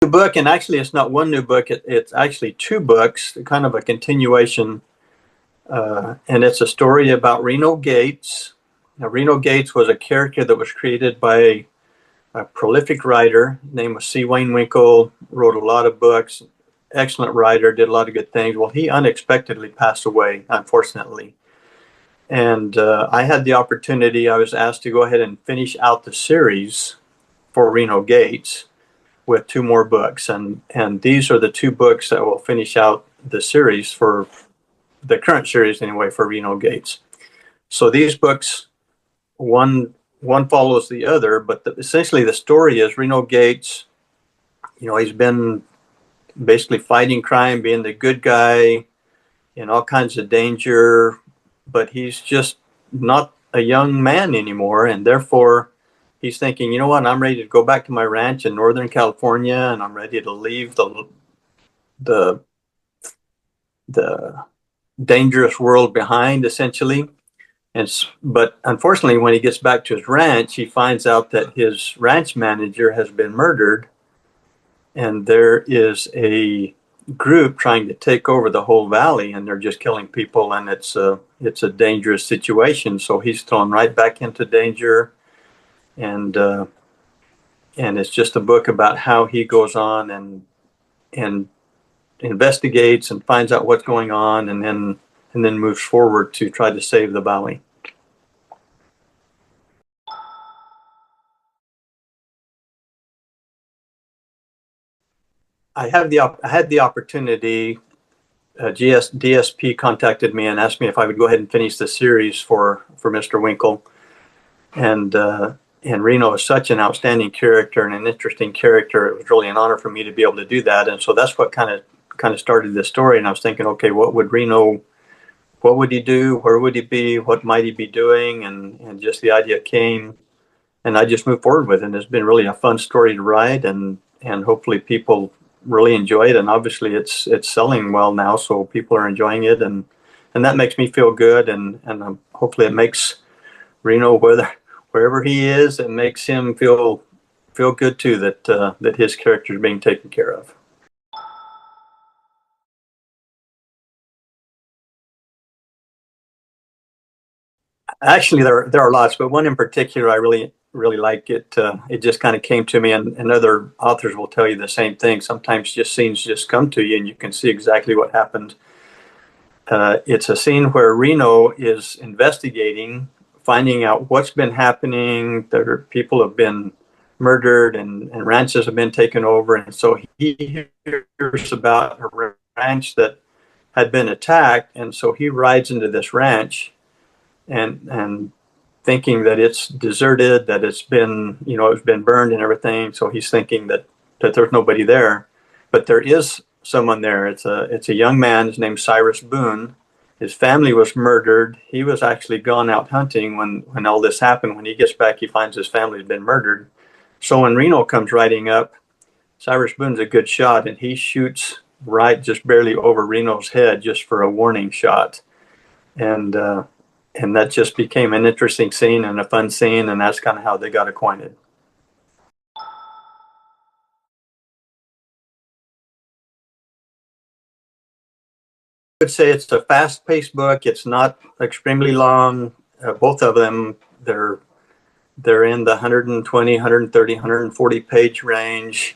book, and actually it's not one new book. It's actually two books, kind of a continuation, and it's a story about Reno Gates. Now, Reno Gates was a character that was created by a prolific writer. His name was C. Wayne Winkle, wrote a lot of books, excellent writer, did a lot of good things. Well, he unexpectedly passed away, unfortunately. And I had the opportunity, I was asked to go ahead and finish out the series for Reno Gates with two more books. And these are the two books that will finish out the series, for the current series anyway, for Reno Gates. So these books, one follows the other, but essentially the story is Reno Gates, he's been basically fighting crime, being the good guy in all kinds of danger, but he's just not a young man anymore. And therefore he's thinking, you know what, I'm ready to go back to my ranch in Northern California, and I'm ready to leave the dangerous world behind, essentially. But unfortunately, when he gets back to his ranch, he finds out that his ranch manager has been murdered, and there is a group trying to take over the whole valley, and they're just killing people, and it's a dangerous situation. So he's thrown right back into danger, and it's just a book about how he goes on and investigates and finds out what's going on, and then moves forward to try to save the valley. I had the opportunity. DSP contacted me and asked me if I would go ahead and finish the series for Mr. Winkle, and Reno is such an outstanding character and an interesting character. It was really an honor for me to be able to do that, and so that's what kind of started this story. And I was thinking, okay, what would he do? Where would he be? What might he be doing? And just the idea came, and I just moved forward with it. And it's been really a fun story to write, and hopefully people really enjoy it. And obviously it's selling well now, so people are enjoying it, and that makes me feel good. And hopefully it makes Reno, wherever he is, it makes him feel good too, that his character is being taken care of. Actually, there are lots, but one in particular I really like. It just kind of came to me, and other authors will tell you the same thing. Sometimes just scenes just come to you, and you can see exactly what happened. It's a scene where Reno is investigating, finding out what's been happening. People have been murdered, and ranches have been taken over, and so he hears about a ranch that had been attacked, and so he rides into this ranch, and thinking that it's deserted, that it's been burned and everything. So he's thinking that there's nobody there, but there is someone there. It's a young man. His name's Cyrus Boone. His family was murdered. He was actually gone out hunting when all this happened. When he gets back, he finds his family had been murdered. So when Reno comes riding up, Cyrus Boone's a good shot, and he shoots right just barely over Reno's head, just for a warning shot. And that just became an interesting scene and a fun scene, and that's kind of how they got acquainted. I would say it's a fast-paced book. It's not extremely long. Both of them, they're in the 120, 130, 140 page range.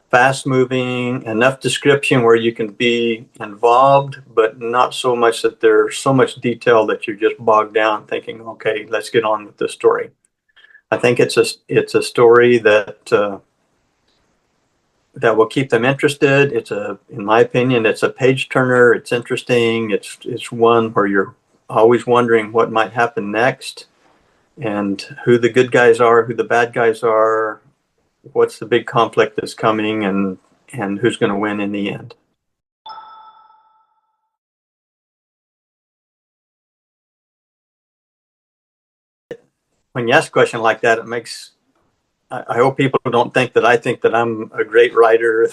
Fast moving, enough description where you can be involved, but not so much that there's so much detail that you're just bogged down thinking, okay, let's get on with this story. I think it's a story that will keep them interested. In my opinion, it's a page turner. It's interesting. It's one where you're always wondering what might happen next, and who the good guys are, who the bad guys are, what's the big conflict that's coming, and who's going to win in the end. When you ask a question like that, I hope people don't think that I think that I'm a great writer,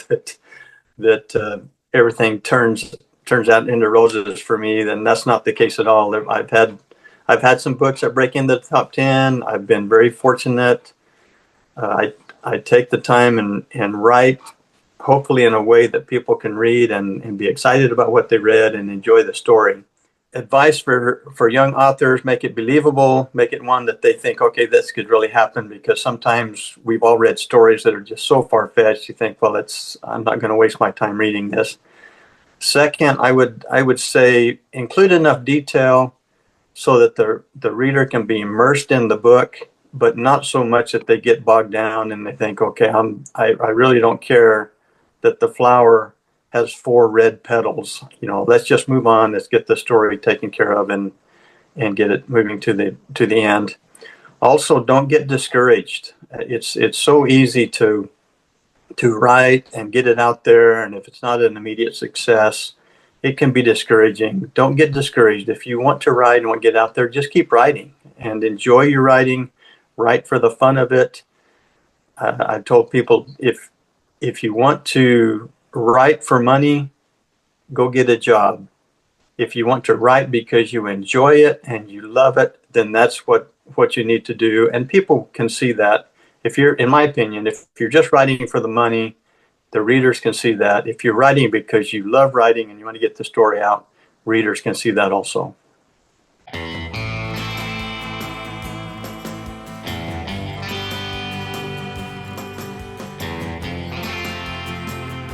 that everything turns out into roses for me. Then that's not the case at all. I've had some books that break into the top 10. I've been very fortunate. I take the time and write hopefully in a way that people can read and be excited about what they read and enjoy the story. Advice for young authors: make it believable, make it one that they think, okay, this could really happen, because sometimes we've all read stories that are just so far-fetched, you think, well, I'm not going to waste my time reading this. Second, I would say include enough detail so that the reader can be immersed in the book, but not so much that they get bogged down and they think, okay, I really don't care that the flower has 4 red petals. Let's just move on. Let's get the story taken care of and get it moving to the end. Also, don't get discouraged. It's so easy to write and get it out there, and if it's not an immediate success, it can be discouraging. Don't get discouraged. If you want to write and want to get out there, just keep writing and enjoy your writing. Write for the fun of it. I've told people, if you want to write for money, go get a job. If you want to write because you enjoy it and you love it, then that's what you need to do. And people can see that. In my opinion, if you're just writing for the money, the readers can see that. If you're writing because you love writing and you want to get the story out, readers can see that also.